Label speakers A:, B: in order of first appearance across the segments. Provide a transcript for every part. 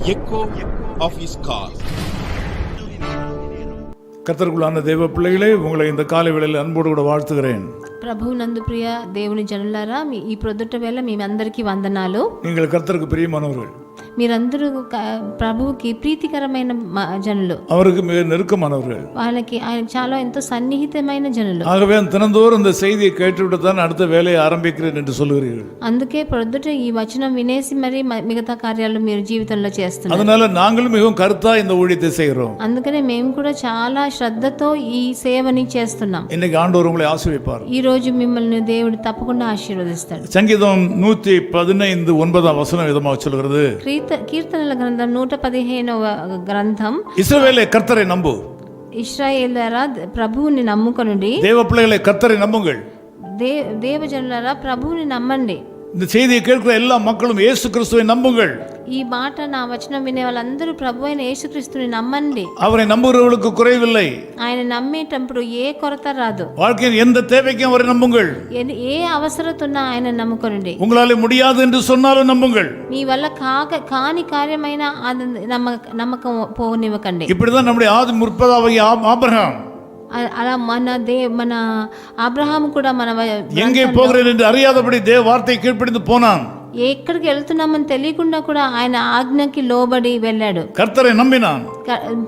A: echo of his call.
B: கர்த்தருக்குள்ளான தேவ பிள்ளைகளே, உங்களை இந்த காலை வேளையில் అన్బోడు కూడా வாழ்த்துகிறேன்.
C: ప్రభు నందు ప్రియ దేవుని జనులారా, ఈ ప్రొద్దుట వేళ మీ అందరికీ వందనాలు.
B: நீங்கள் கர்த்தருக்கு பிரியமானவர்கள்.
C: మీరందరూ ప్రభువుకి ప్రీతికరమైన జనులు,
B: அவருக்கு மிக நெருக்கமானவர்கள்,
C: వాళ్ళకి ఆయన చాలా ఎంతో సన్నిహితమైన జనులు.
B: ஆகவே தினந்தோறும் இந்த செய்தியை கேட்டுவிட்டு தான் அடுத்த வேலையை ஆரம்பிக்கிறேன் என்று சொல்லுகிறீர்கள்.
C: అందుకే ప్రొద్దుట ఈ వచనం వినేసి మరి మిగతా కార్యాలు మీరు జీవితంలో చేస్తున్నారు.
B: அதனால நாங்களும் மிகவும் கருத்தா இந்த ஊழியத்தை செய்கிறோம்.
C: అందుకనే మేము కూడా చాలా శ్రద్ధతో ఈ సేవని చేస్తున్నాం.
B: இன்னைக்கு ஆண்டவர் உங்களை ஆசீர்வதிப்பார்.
C: ఈ రోజు మిమ్మల్ని దేవుడు తప్పకుండా ఆశీర్వదిస్తాడు.
B: சங்கீதம் 115:9 விதமாக சொல்கிறது,
C: కీర్తనల గ్రంథం 115వ గ్రంథం,
B: இஸ்ரவேலே கர்த்தரை நம்பு,
C: ఇశ్రాయేలులారా ప్రభువుని నమ్ముకొనుడి.
B: தேவ பிள்ளைகளை கர்த்தரை நம்புங்கள்.
C: దేవజనులారా ప్రభువుని నమ్మండి.
B: இந்த செய்தியை கேட்கிற எல்லா மக்களும் இயேசு கிறிஸ்துவை நம்புங்கள்.
C: ఈ మాట నా వచనం వినే వాళ్ళందరూ ప్రభు అయిన యేసుక్రీస్తుని నమ్మండి.
B: அவரை நம்புகிறவர்களுக்கு குறைவில்லை.
C: ఆయన నమ్మేటప్పుడు ఏ కొరత రాదు.
B: வாழ்க்கையின் எந்த தேவைக்கும் அவரை நம்புங்கள்.
C: ఏ అవసరత ఉన్నా ఆయన నమ్ముకొనండి.
B: உங்களால முடியாது என்று சொன்னாலும் நம்புங்கள்.
C: మీ వల్ల కాని కార్యమైన నమ్మకం పోనివ్వకండి.
B: இப்படிதான் நம்முடைய ஆதி முற்பதாகிய ஆபிரகாம்
C: అలా మన అబ్రహాం కూడా మన
B: எங்கே போகிறேன் என்று அறியாதபடி தேவ வார்த்தை கீழ்ப்படிந்து போனான்.
C: ఎక్కడికి వెళ్తున్నామని తెలియకుండా కూడా ఆయన ఆజ్ఞకి లోబడి వెళ్ళాడు.
B: கர்த்தரை நம்பினான்,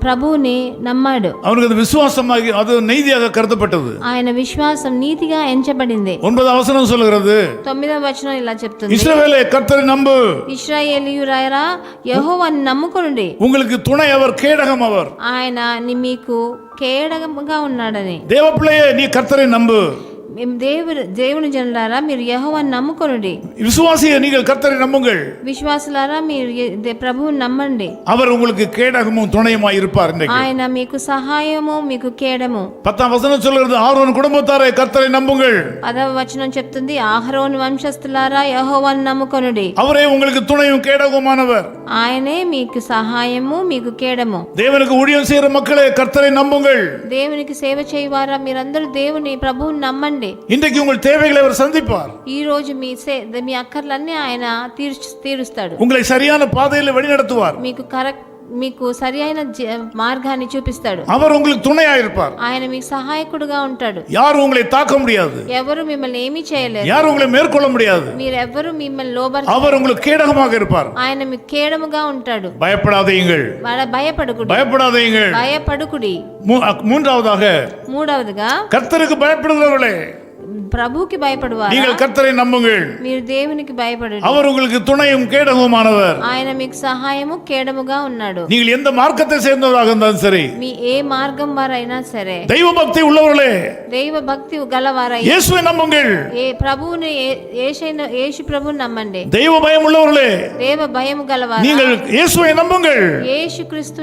C: ప్రభువుని నమ్మాడు.
B: அவனுக்கு அது விசுவாசமாகி அது நீதியாக கருதப்பட்டது.
C: ఆయన విశ్వాసం నీతిగా ఎంచబడింది.
B: 9వ వచనం சொல்கிறது,
C: 9వ వచనం ఇలా చెప్తుంది,
B: இஸ்ரவேலே கர்த்தரை நம்பு,
C: ఇశ్రాయేలీయులారా యెహోవాను నమ్ముకొనుడి.
B: உங்களுக்கு துணை அவர், கேடகம் அவர்.
C: ఆయన మీకు కేడగముగా ఉన్నాడని.
B: தேவ பிள்ளையே, நீ கர்த்தரை நம்பு.
C: దేవుని జనులారా మీరు యెహోవాను నమ్ముకొనుడి.
B: விசுவாசியே, நீங்கள் கர்த்தரை நம்புங்கள்.
C: విశ్వాసులారా మీరు ప్రభువుని నమ్మండి.
B: அவர் உங்களுக்கு கேடகமும் துணையுமாய் இருப்பார்.
C: ఆయన మీకు సహాయము, మీకు కేడము.
B: 10వ వచనం சொல்கிறது, ஆரோன் குடும்பத்தாரே கர்த்தரை நம்புங்கள்.
C: 10వ వచనం చెప్తుంది, అహరోను వంశస్థులారా యెహోవాను నమ్ముకొనుడి.
B: அவரே உங்களுக்கு துணையும் கேடகமானவர்.
C: ఆయనే మీకు సహాయము, మీకు కేడము.
B: தேவனுக்கு ஊழியம் செய்கிற மக்களே கர்த்தரை நம்புங்கள்.
C: దేవునికి సేవ చేయవారా మీరందరూ దేవుని ప్రభువుని నమ్మండి.
B: இன்றைக்கு உங்கள் தேவைகளை அவர் சந்திப்பார்.
C: ఈ రోజు మీ అక్కర్లన్నీ ఆయన తీరుస్తాడు.
B: உங்களை சரியான பாதையில் வழிநடத்துவார்.
C: మీకు సరి అయిన మార్గాన్ని చూపిస్తాడు.
B: அவர் உங்களுக்கு துணையா இருப்பார்.
C: ఆయన మీకు సహాయకుడుగా ఉంటాడు.
B: யாரும் உங்களை தாக்க முடியாது.
C: ఎవరు మిమ్మల్ని ఏమీ చేయలేరు.
B: யாரும் உங்களை மேற்கொள்ள முடியாது.
C: మీరెవ్వరు మిమ్మల్ని లోబడలేరు.
B: அவர் உங்களுக்கு கேடகமாக இருப்பார்.
C: ఆయన మీకు కేడముగా ఉంటాడు.
B: பயப்படாதீங்கள்,
C: భయపడుకుడి.
B: மூன்றாவதுగా கர்த்தருக்கு பயப்படுகிறவர்களே,
C: ప్రభువుకి భయపడువారా
B: நீங்கள் கர்த்தரை நம்புங்கள்.
C: మీరు దేవునికి భయపడండి.
B: அவர் உங்களுக்கு துணையும் கேடகமானவர்.
C: ఆయన మీకు సహాయము, కేడముగా ఉన్నాడు.
B: நீங்கள் எந்த மார்க்கத்தை சேர்ந்தவராக இருந்தாலும் சரி,
C: మీ ఏ మార్గం వారైనా సరే,
B: దైవ భక్తి உள்ளவர்களே,
C: దైవ భక్తి గలవారైనా
B: இயேசுவை நம்புங்கள்.
C: ప్రభువుని యేసు ప్రభువుని నమ్మండి.
B: దైవ భయం உள்ளவர்களே,
C: దేవ భయము గలవారు
B: நீங்கள் இயேசுவை நம்புங்கள்.
C: యేసుక్రీస్తు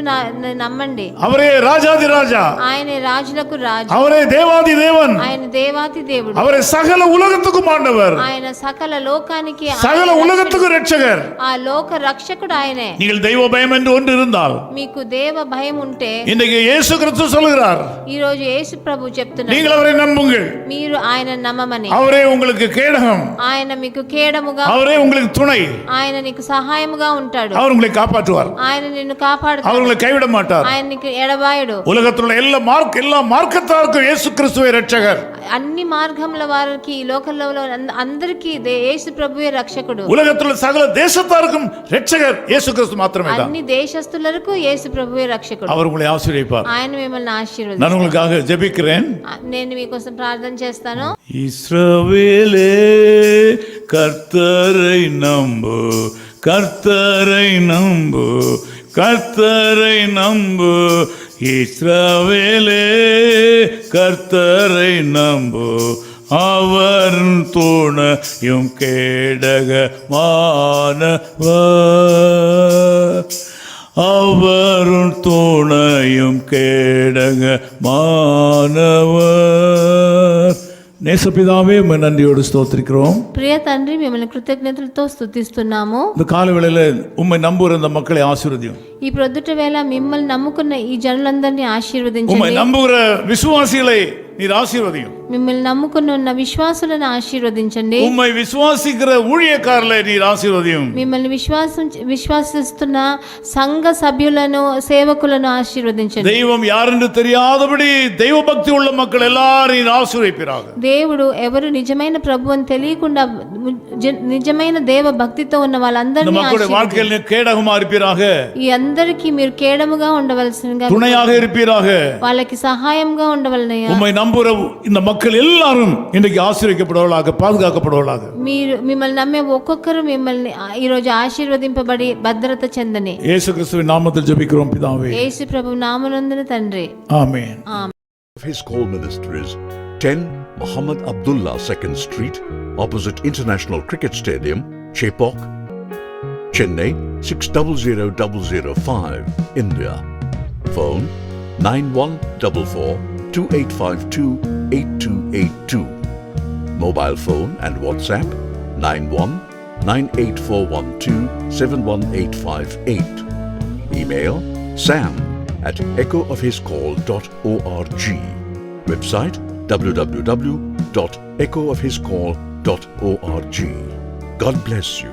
C: నమ్మండి.
B: அவரே ராஜாதி ராஜா,
C: ఆయనే రాజులకు రాజు,
B: அவரே தேவாதி தேவன்,
C: ఆయన దేవాతి దేవుడు,
B: அவரே சகல உலகத்துக்கும் ஆண்டவர்,
C: ఆయన సకల లోకానికి,
B: சகல உலகத்துக்கு ரட்சகர்,
C: ఆ లోక రక్షకుడు ఆయనే.
B: நீங்கள் தெய்வ பயம் என்று ஒன்று இருந்தால்,
C: మీకు దేవ భయం ఉంటే,
B: இன்றைக்கு இயேசு கிறிஸ்து சொல்கிறார்,
C: ఈ రోజు యేసు ప్రభు చెప్తున్నారు,
B: நீங்கள் அவரை நம்புங்கள்.
C: మీరు ఆయన నమ్మమని.
B: அவரே உங்களுக்கு கேடகம்,
C: ఆయన మీకు కేడముగా,
B: அவரே உங்களுக்கு துணை,
C: ఆయన నీకు సహాయముగా ఉంటాడు.
B: அவர் உங்களை காப்பாற்றுவார்.
C: ఆయన నిన్ను కాపాడుతాడు.
B: அவர் உங்களை கைவிட மாட்டார்.
C: ఆయన నీకు ఎడబాయడు.
B: உலகத்தில் உள்ள எல்லா மார்க்கத்தாருக்கும் இயேசு கிறிஸ்துவே ரட்சகர்.
C: అన్ని మార్గముల వారికి, ఈ లోకంలో అందరికీ యేసు ప్రభువే రక్షకుడు.
B: உலகத்தில் உள்ள சகல தேசத்தாருக்கும் ரட்சகர் இயேசு கிறிஸ்து மாத்திரமே தான்.
C: అన్ని దేశస్తులకు యేసు ప్రభువే రక్షకుడు.
B: அவர் உங்களை ஆசீர்வதிப்பார்.
C: ఆయన మిమ్మల్ని ఆశీర్వదిస్తాడు.
B: நான் உங்களுக்காக ஜெபிக்கிறேன்.
C: నేను మీకోసం ప్రార్థన చేస్తాను.
B: இஸ்ரவேலே கர்த்தரை நம்பு, கர்த்தரை நம்பு, கர்த்தரை நம்பு. இஸ்ரவேலே கர்த்தரை நம்பு, அவர் துணையும் கேடகமானவர், அவரும் துணையும் கேடகமானவர். நேசபிதாவே, நன்றியோடு ஸ்தோத்திரிக்கிறோம்.
C: ప్రియ తండ్రి, మిమ్మల్ని కృతజ్ఞతలతో స్తుతిస్తున్నాము.
B: இந்த கால வேளையில உம்மை நம்புகிற இந்த மக்களை ஆசீர்வதியும்.
C: ఈ ప్రొద్దుట వేళ మిమ్మల్ని నమ్ముకున్న ఈ జనులందరినీ ఆశీర్వదించండి.
B: உம்மை நம்புகிற விசுவாசிகளை நீர் ஆசீர்வதியும்.
C: మిమ్మల్ని నమ్ముకుని ఉన్న విశ్వాసులను ఆశీర్వదించండి.
B: உம்மை விசுவாசிக்கிற ஊழியக்காரர்களை நீர் ஆசீர்வதியும்.
C: మిమ్మల్ని విశ్వాసిస్తున్న సంఘ సభ్యులను సేవకులను ఆశీర్వదించండి.
B: தெய்வம் யாரென்று தெரியாதபடி தெய்வ பக்தி உள்ள மக்கள் எல்லாரையும் ஆசீர்வதிப்பீராக.
C: దేవుడు ఎవరు నిజమైన ప్రభు అని తెలియకుండా నిజమైన దేవ భక్తితో ఉన్న వాళ్ళందరినీ
B: நம்முடைய வாழ்க்கையில் கேடகமா இருப்பீராக.
C: ఈ అందరికీ మీరు కేడముగా ఉండవలసినగా,
B: துணையாக இருப்பீராக,
C: వాళ్ళకి సహాయంగా ఉండవలనయ్యా.
B: உம்மை நம்புற இந்த மக்கள் எல்லாரும் இன்றைக்கு ஆசீர்வதிக்கப்படுவார்களாக, பாதுகாக்கப்படுவார்களாக.
C: మిమ్మల్ని నమ్మే ఒక్కొక్కరు మిమ్మల్ని ఈ రోజు ఆశీర్వదింపబడి భద్రత చెందని
B: இயேசு கிறிஸ்துவின் நாமத்தில் ஜெபிக்கிறோம் பிதாவே.
C: యేసు ప్రభు నామనందున తండ్రి,
B: ஆமென்.
D: His call ministries 10 Muhammad Abdullah 2nd Street, opposite International Cricket Stadium, Chepauk, Chennai 600005, India. Phone 914428528282. Mobile phone and WhatsApp 919841271858. Email sam@echoofhiscall.org. Website www.echoofhiscall.org. God bless you.